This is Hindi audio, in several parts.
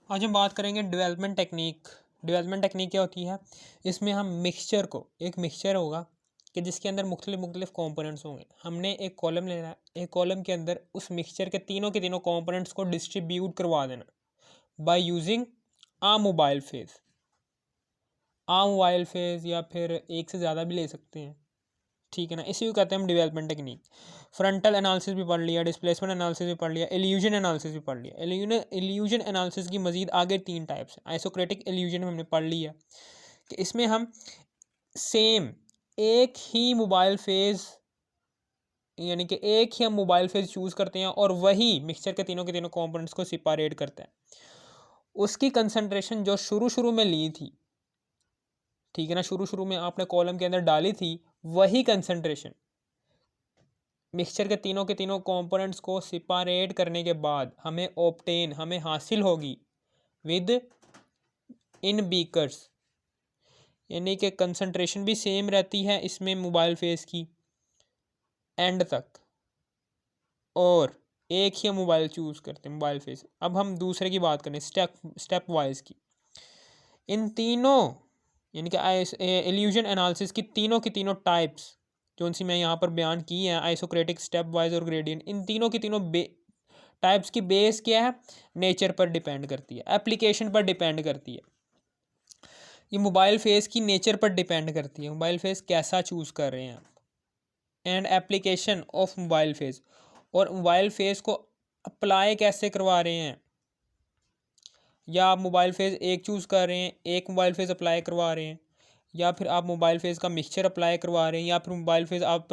आज हम बात करेंगे डेवलपमेंट टेक्निक। डेवलपमेंट टेक्निक क्या होती है? इसमें हम मिक्सचर को, एक मिक्सचर होगा कि जिसके अंदर मुख्तलिफ कंपोनेंट्स होंगे। हमने एक कॉलम लेना है, एक कॉलम के अंदर उस मिक्सचर के तीनों कंपोनेंट्स को डिस्ट्रीब्यूट करवा देना by using a mobile phase या फिर एक से ज़्यादा भी ले सकते हैं। ठीक है ना, इसी को कहते हैं हम डेवलपमेंट टेक्निक। फ्रंटल एनालिसिस भी पढ़ लिया, डिस्प्लेसमेंट एनालिसिस भी पढ़ लिया, इल्यूजन एनालिसिस भी पढ़ लिया। इल्यूजन एनालिसिस की मजीद आगे 3 टाइप्स हैं। आइसोक्रेटिक इल्यूजन हमने पढ़ लिया कि इसमें हम सेम एक ही मोबाइल फेज़, यानी कि एक ही हम मोबाइल फेज़ चूज़ करते हैं और वही मिक्सचर के तीनों कंपोनेंट्स को सेपरेट करते हैं। उसकी कंसंट्रेशन जो शुरू में ली थी, ठीक है ना, शुरू में आपने कॉलम के अंदर डाली थी, वही कंसंट्रेशन मिक्सचर के तीनों कंपोनेंट्स को सेपरेट करने के बाद हमें हासिल होगी विद इन बीकर्स, यानी कि कंसंट्रेशन भी सेम रहती है इसमें मोबाइल फेस की एंड तक, और एक ही मोबाइल चूज़ करते हैं मोबाइल फेस। अब हम दूसरे की बात करें स्टेप वाइज की। इन तीनों यानी कि इल्यूजन एनालिसिस की तीनों टाइप्स जो सी मैं यहाँ पर बयान की है, आइसोक्रेटिक, स्टेप वाइज और ग्रेडियंट, इन तीनों टाइप्स की बेस क्या है? नेचर पर डिपेंड करती है, एप्लीकेशन पर डिपेंड करती है। ये मोबाइल फेस की नेचर पर डिपेंड करती है, मोबाइल फेस कैसा चूज़ कर रहे हैं आप, and application of mobile face, और मोबाइल फेस को अप्लाई कैसे करवा रहे हैं। या आप मोबाइल फेस एक चूज़ कर रहे हैं, एक मोबाइल फेस अप्लाई करवा रहे हैं, या फिर आप मोबाइल फेस का मिक्सचर अप्लाई करवा रहे हैं, या फिर मोबाइल फेस आप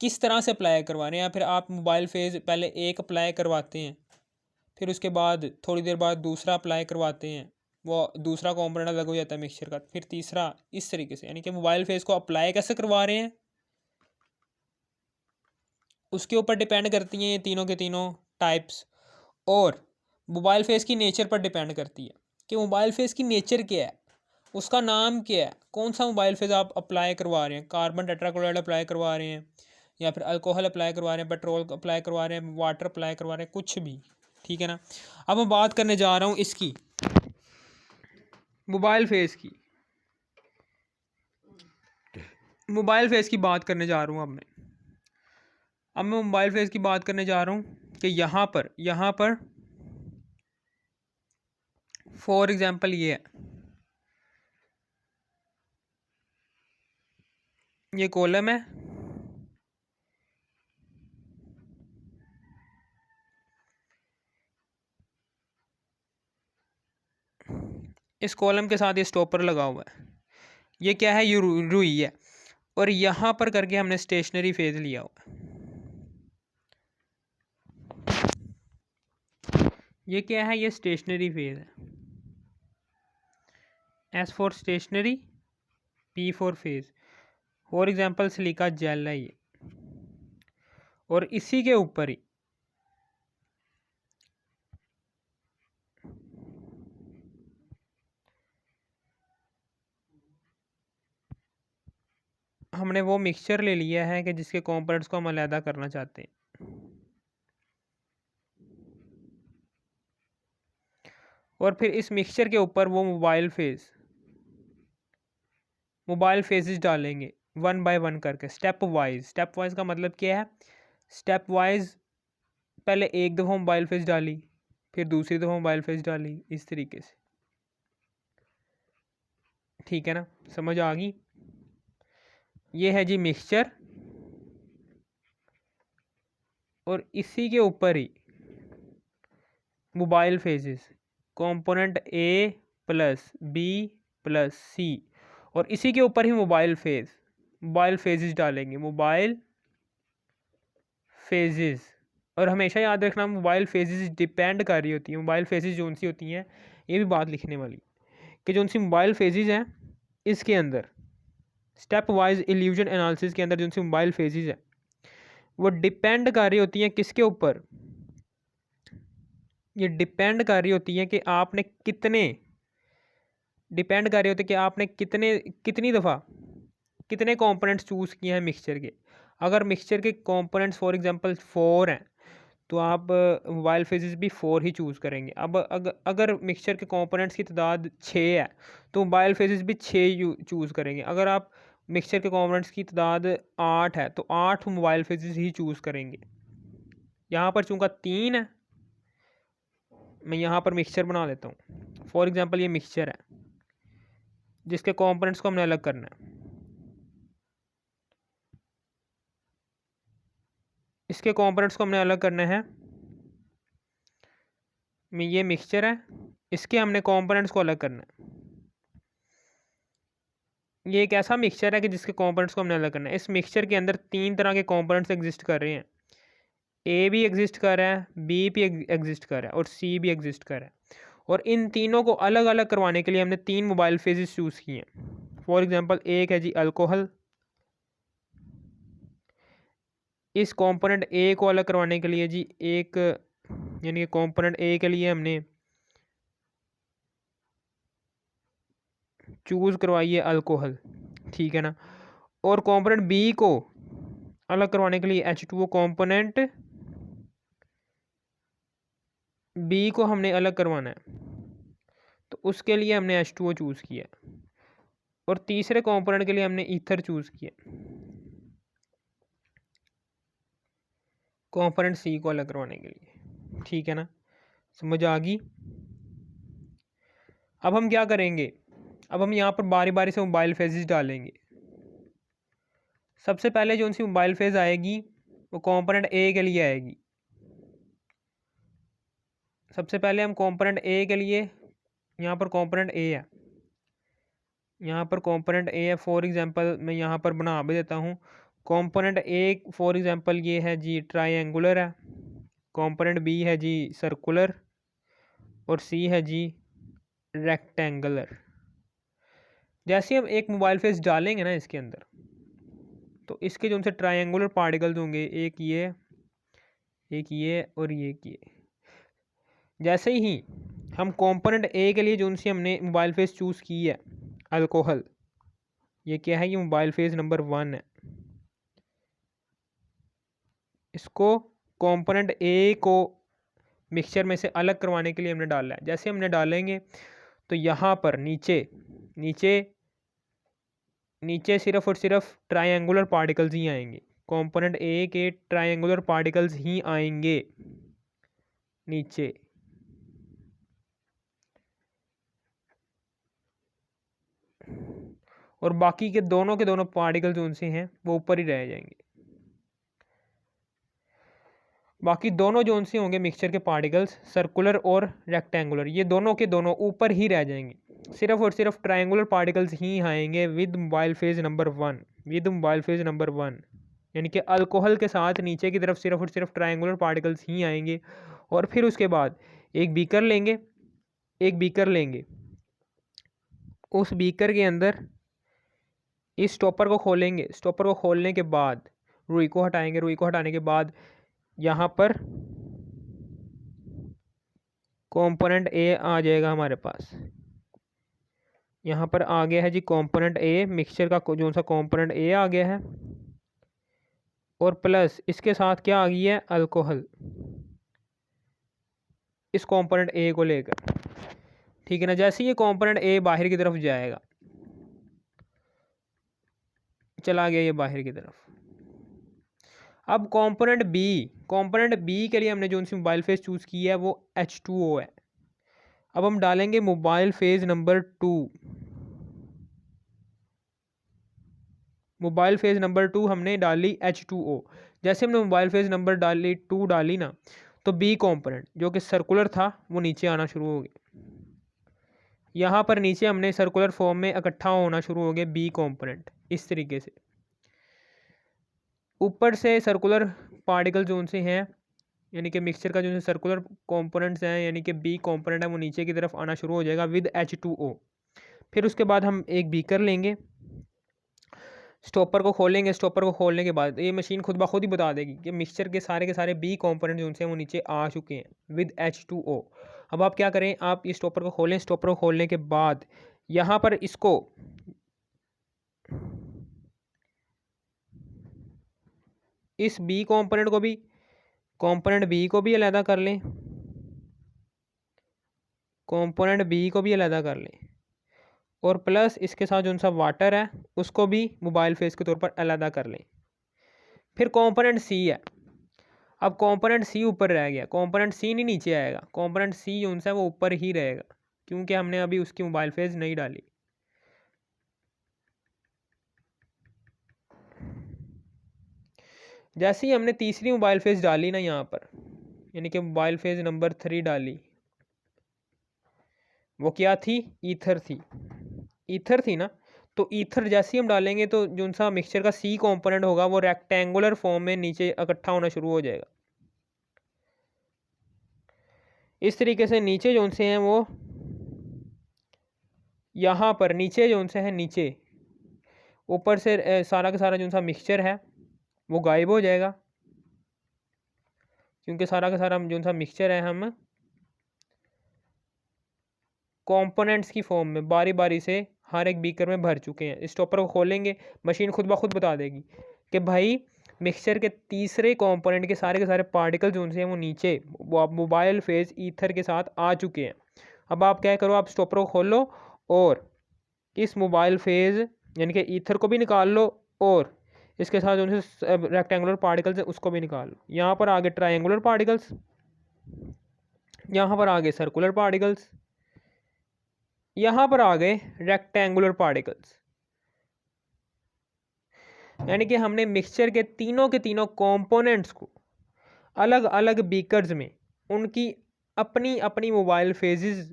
किस तरह से अप्लाई करवा रहे हैं, या फिर आप मोबाइल फेस पहले एक अप्लाई करवाते हैं, फिर उसके बाद थोड़ी देर बाद दूसरा अप्लाई करवाते हैं, वो दूसरा कॉम्पोनेंट अलग हो जाता है मिक्सचर का, फिर तीसरा, इस तरीके से। यानी कि मोबाइल फेस को अप्लाई कैसे करवा रहे हैं उसके ऊपर डिपेंड करती हैं ये तीनों के तीनों टाइप्स, और मोबाइल फेस की नेचर पर डिपेंड करती है कि मोबाइल फेस की नेचर क्या है, उसका नाम क्या है, कौन सा मोबाइल फेस आप अप्लाई करवा रहे हैं। कार्बन टेट्राक्लोराइड अप्लाई करवा रहे हैं, या फिर अल्कोहल अप्लाई करवा रहे हैं, पेट्रोल अप्लाई करवा रहे हैं, वाटर अप्लाई करवा रहे हैं, कुछ भी। ठीक है ना, अब मैं बात करने जा रहा हूँ इसकी मोबाइल फेस की बात करने जा रहा हूँ अब मैं मोबाइल फेस की बात करने जा रहा हूँ कि यहाँ पर फॉर एग्जांपल ये है, ये कॉलम है, इस कॉलम के साथ ये स्टॉपर लगा हुआ है, ये क्या है, ये रुई है, और यहाँ पर करके हमने स्टेशनरी फेज लिया हुआ है। ये क्या है, ये स्टेशनरी फेज है। S for stationary, P for phase. For example silica gel है ये, और इसी के ऊपर ही हमने वो मिक्सचर ले लिया है कि जिसके कंपोनेंट्स को हम अलहदा करना चाहते हैं। और फिर इस मिक्सचर के ऊपर वो मोबाइल फेजेस डालेंगे वन बाय वन करके, स्टेप वाइज का मतलब क्या है? स्टेप वाइज पहले एक दफ़ा मोबाइल फेज डाली, फिर दूसरी दफ़ा मोबाइल फेज डाली, इस तरीके से। ठीक है ना, समझ आ गई? ये है जी मिक्सचर, और इसी के ऊपर ही mobile phases, component A plus B plus C, और इसी के ऊपर ही मोबाइल फेजेस डालेंगे, मोबाइल फेजेस। और हमेशा याद रखना, मोबाइल फेजेस डिपेंड कर रही होती है, मोबाइल फेजेस जो सी होती हैं, ये भी बात लिखने वाली कि जो सी मोबाइल फेजेस हैं, इसके अंदर स्टेप वाइज इल्यूजन एनालिसिस के अंदर जो सी मोबाइल फेजेस हैं, वो डिपेंड कर रही होती हैं किसके ऊपर? ये डिपेंड कर रही होती है कि आपने कितनी दफ़ा कितने कंपोनेंट्स चूज़ किए हैं मिक्सचर के। अगर मिक्सचर के कंपोनेंट्स फॉर एग्जांपल 4 हैं, तो आप मोबाइल फेजेस भी 4 ही चूज़ करेंगे। अब अगर मिक्सचर के कंपोनेंट्स की तादाद 6 है तो मोबाइल फेजेस भी 6 चूज़ करेंगे। अगर आप मिक्सचर के कंपोनेंट्स की तादाद 8 है तो 8 मोबाइल फेजेस ही चूज़ करेंगे। यहाँ पर चूँकि 3 है, मैं यहाँ पर मिक्सचर बना लेता हूँ। फॉर एग्जांपल ये मिक्सचर है जिसके कंपोनेंट्स को हमने अलग करना है। इसके कंपोनेंट्स को हमने अलग करना है। ये मिक्सचर है, इसके हमने कंपोनेंट्स को अलग करना है। ये एक ऐसा मिक्सचर है कि जिसके कंपोनेंट्स को हमने अलग करना है। इस मिक्सचर के अंदर 3 तरह के कंपोनेंट्स एग्जिस्ट कर रहे हैं। ए भी एग्जिस्ट कर रहा है, बी भी एग्जिस्ट कर रहा है और सी भी एग्जिस्ट कर रहा है। और इन तीनों को अलग अलग करवाने के लिए हमने 3 मोबाइल फेजेस चूज़ किए हैं। फॉर एग्जांपल एक है जी अल्कोहल। इस कंपोनेंट ए को अलग करवाने के लिए जी एक, यानी कि कंपोनेंट ए के लिए हमने चूज़ करवाई है अल्कोहल, ठीक है ना। और कंपोनेंट बी को अलग करवाने के लिए H2O कंपोनेंट बी को हमने अलग करवाना है, तो उसके लिए हमने H2O चूज़ किया। और तीसरे कंपोनेंट के लिए हमने ईथर चूज़ किया, कंपोनेंट सी को अलग करवाने के लिए, ठीक है ना। समझ आ गई। अब हम क्या करेंगे, अब हम यहाँ पर बारी बारी से मोबाइल फेजेस डालेंगे। सबसे पहले जो सी मोबाइल फेज आएगी वो कंपोनेंट ए के लिए आएगी। सबसे पहले हम कंपोनेंट ए के लिए, यहाँ पर कंपोनेंट ए है, यहाँ पर कंपोनेंट ए है। फॉर एग्जांपल मैं यहाँ पर बना भी देता हूँ। कंपोनेंट ए फॉर एग्जांपल ये है जी ट्रायंगुलर है, कंपोनेंट बी है जी सर्कुलर और सी है जी रेक्टेंगुलर। जैसे हम एक मोबाइल फेस डालेंगे ना इसके अंदर, तो इसके जो उनसे ट्रायंगुलर पार्टिकल्स होंगे, एक ये और ये। जैसे ही हम कंपोनेंट ए के लिए जो उनसे हमने मोबाइल फेस चूज़ की है अल्कोहल, ये क्या है, ये मोबाइल फेज नंबर 1 है। इसको कंपोनेंट ए को मिक्सचर में से अलग करवाने के लिए हमने डाला है। जैसे हमने डालेंगे तो यहाँ पर नीचे नीचे नीचे सिर्फ और सिर्फ ट्रायंगुलर पार्टिकल्स ही आएंगे। कंपोनेंट ए के ट्रायंगुलर पार्टिकल्स ही आएंगे नीचे। और बाकी के दोनों पार्टिकल जो उनसे हैं वो ऊपर ही रह जाएंगे। बाकी दोनों जो उनसे होंगे मिक्सचर के पार्टिकल्स सर्कुलर और रेक्टेंगुलर, ये दोनों के दोनों ऊपर ही रह जाएंगे। सिर्फ और सिर्फ ट्रायंगुलर पार्टिकल्स ही आएंगे with mobile phase number 1, with mobile phase number 1। यानी कि अल्कोहल के साथ नीचे की तरफ सिर्फ और सिर्फ ट्रायंगुलर पार्टिकल्स ही आएंगे। और फिर उसके बाद एक बीकर लेंगे, उस बीकर के अंदर इस स्टॉपर को खोलेंगे। स्टॉपर को खोलने के बाद रुई को हटाएंगे। रुई को हटाने के बाद यहाँ पर कंपोनेंट ए आ जाएगा हमारे पास। यहाँ पर आ गया है जी कंपोनेंट ए, मिक्सचर का जो सा कंपोनेंट ए आ गया है। और प्लस इसके साथ क्या आ गई है, अल्कोहल, इस कंपोनेंट ए को लेकर, ठीक है ना। जैसे ये कंपोनेंट ए बाहर की तरफ जाएगा, चला गया ये बाहर की तरफ। अब कंपोनेंट बी के लिए हमने जो सी मोबाइल फेज चूज़ की है वो H2O है। अब हम डालेंगे mobile phase number 2। Mobile phase number 2 हमने डाली H2O। जैसे हमने मोबाइल फेज नंबर 2 डाली ना, तो बी कंपोनेंट जो कि सर्कुलर था वो नीचे आना शुरू हो गया। यहाँ पर नीचे हमने सर्कुलर फॉर्म में इकट्ठा होना शुरू हो गया बी कंपोनेंट। इस तरीके से ऊपर से सर्कुलर पार्टिकल जो उनसे हैं, यानी कि मिक्सचर का जो सर्कुलर कंपोनेंट्स हैं, यानी कि बी कंपोनेंट है, वो नीचे की तरफ आना शुरू हो जाएगा विद H2O। फिर उसके बाद हम एक बीकर लेंगे, स्टॉपर को खोलेंगे। स्टॉपर को खोलने के बाद ये मशीन खुद ब खुद ही बता देगी कि मिक्सचर के सारे बी कंपोनेंट जो उनसे वो नीचे आ चुके हैं विद H2O। अब आप क्या करें, आप इस स्टॉपर को खोलें। स्टॉपर को खोलने के बाद यहाँ पर इसको इस बी कंपोनेंट को भी कंपोनेंट बी को भी अलहदा कर लें, कंपोनेंट बी को भी अलहदा कर लें, और प्लस इसके साथ जो सा वाटर है उसको भी मोबाइल फेज़ के तौर पर अलहदा कर लें। फिर कंपोनेंट सी है, अब कंपोनेंट सी ऊपर रह गया, कंपोनेंट सी नहीं नीचे आएगा, कंपोनेंट सी जो सा वो ऊपर ही रहेगा क्योंकि हमने अभी उसकी मोबाइल फेज़ नहीं डाली। जैसे ही हमने तीसरी मोबाइल फेज़ डाली ना यहाँ पर, यानी कि मोबाइल फेज़ नंबर 3 डाली, वो क्या थी, ईथर थी, ईथर थी ना। तो ईथर जैसे ही हम डालेंगे तो जो सा मिक्सचर का सी कंपोनेंट होगा वो रेक्टेंगुलर फॉर्म में नीचे इकट्ठा होना शुरू हो जाएगा। इस तरीके से नीचे जो से हैं वो यहाँ पर नीचे जो से है, नीचे ऊपर से सारा का सारा जो सा मिक्सचर है वो गायब हो जाएगा क्योंकि सारा का सारा जो सा मिक्सचर है हम कंपोनेंट्स की फॉर्म में बारी बारी से हर एक बीकर में भर चुके हैं। स्टॉपर को खोलेंगे, मशीन खुद ब खुद बता देगी कि भाई मिक्सचर के तीसरे कंपोनेंट के सारे पार्टिकल जो से हैं वो नीचे मोबाइल फेज़ ईथर के साथ आ चुके हैं। अब आप क्या करो, आप स्टॉपर को खोल लो और इस मोबाइल फेज़ यानी कि ईथर को भी निकाल लो और इसके साथ जो रेक्टेंगुलर पार्टिकल्स है उसको भी निकाल लो। यहाँ पर आगे ट्रायंगुलर पार्टिकल्स, यहाँ पर आगे सर्कुलर पार्टिकल्स, यहाँ पर आ गए रेक्टेंगुलर पार्टिकल्स। यानी कि हमने मिक्सचर के तीनों कंपोनेंट्स को अलग अलग बीकर्स में उनकी अपनी अपनी मोबाइल फेजेस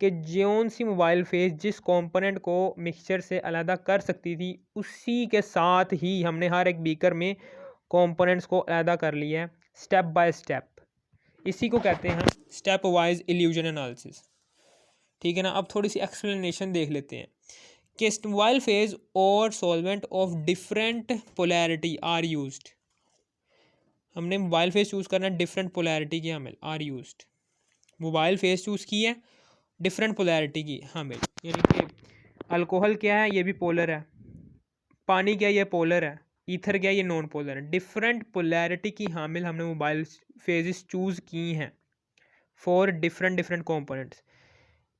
के जौन सी मोबाइल फेज जिस कंपोनेंट को मिक्सचर से अलहदा कर सकती थी उसी के साथ ही हमने हर एक बीकर में कंपोनेंट्स को अलहदा कर लिया है स्टेप बाय स्टेप। इसी को कहते हैं स्टेप वाइज इल्यूजन एनालिसिस। ठीक है ना। अब थोड़ी सी एक्सप्लेनेशन देख लेते हैं कि मोबाइल फेज और solvent of different polarity are used. हमने मोबाइल फेज चूज़ करना है, डिफरेंट पोलैरिटी की हामिल are used. Mobile phase choose की है डिफरेंट पोलैरिटी की हामिल, यानी कि अल्कोहल क्या है, ये भी पोलर है, पानी क्या है, ये पोलर है, ईथर क्या है, ये नॉन पोलर है। डिफरेंट पोलैरिटी की हामिल हमने मोबाइल फेजेस चूज़ की हैं for different different components.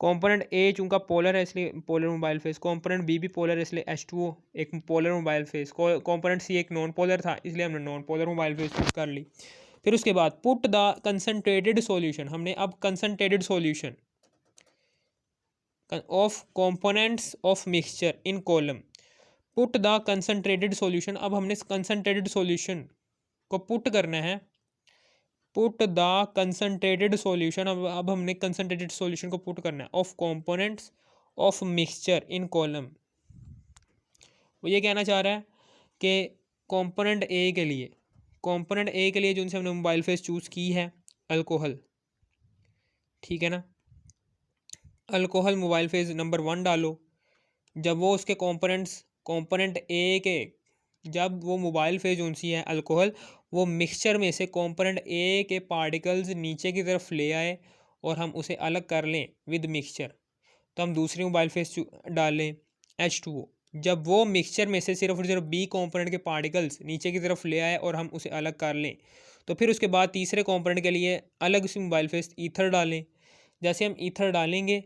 Component A चूँकि पोलर है इसलिए polar mobile phase, component B भी पोलर है इसलिए H2O एक polar mobile phase, component C एक नॉन पोलर था इसलिए हमने non polar mobile phase choose कर ली। फिर उसके बाद पुट द कंसनट्रेटेड सॉल्यूशन, हमने अब concentrated solution of components of mixture in column, put the concentrated solution. अब हमने कंसनट्रेटेड सॉल्यूशन को पुट करना है, पुट द कंसनट्रेटेड सॉल्यूशन। अब हमने कंसनट्रेटेड सॉल्यूशन को पुट करना है of components of mixture in column. वो ये कहना चाह रहा है कि कंपोनेंट ए के लिए, कंपोनेंट ए के लिए जो उनसे हमने मोबाइल फेज चूज़ की है अल्कोहल, ठीक है ना। अल्कोहल मोबाइल फेज नंबर 1 डालो। जब वो उसके कंपोनेंट ए के, जब वो मोबाइल फेज उनसी है अल्कोहल, वो मिक्सचर में से कंपोनेंट ए के पार्टिकल्स नीचे की तरफ ले आए और हम उसे अलग कर लें विद मिक्सचर, तो हम दूसरी मोबाइल फेज डालें H2O। जब वो मिक्सचर में से सिर्फ और सिर्फ बी कंपोनेंट के पार्टिकल्स नीचे की तरफ ले आए और हम उसे अलग कर लें, तो फिर उसके बाद तीसरे कंपोनेंट के लिए अलग सी मोबाइल फेज ईथर डालें। जैसे हम ईथर डालेंगे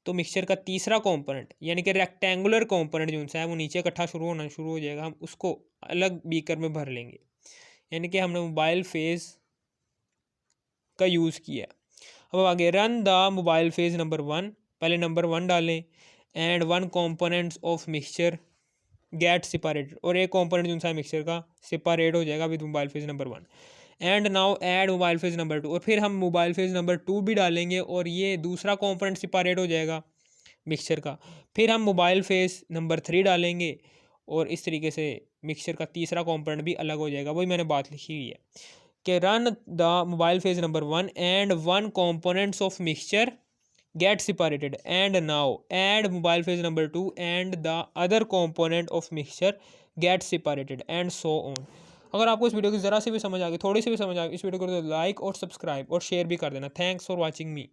तो मिक्सचर का तीसरा कंपोनेंट यानी कि रेक्टेंगुलर कंपोनेंट जो है वो नीचे इकट्ठा होना शुरू हो जाएगा, हम उसको अलग बीकर में भर लेंगे। यानी कि हमने मोबाइल फेज का यूज़ किया। अब आगे run the mobile phase number 1, पहले नंबर 1 डालें and 1 components of mixture get separated, और एक कंपोनेंट जो सा मिक्सचर का सेपरेट हो जाएगा with mobile phase number 1। And now add mobile phase number 2, और फिर हम मोबाइल फेज नंबर 2 भी डालेंगे और ये दूसरा कंपोनेंट सेपरेट हो जाएगा मिक्सचर का। फिर हम मोबाइल फेज नंबर 3 डालेंगे और इस तरीके से मिक्सचर का तीसरा कंपोनेंट भी अलग हो जाएगा। वही मैंने बात लिखी हुई है कि run the mobile phase number 1 and 1 components of mixture get separated, and now add mobile phase number 2 and the other component of mixture get separated and so on। अगर आपको इस वीडियो की ज़रा सी भी समझ आ गई, थोड़ी सी भी समझ आ गई, इस वीडियो को लाइक और सब्सक्राइब और शेयर भी कर देना। Thanks for watching me.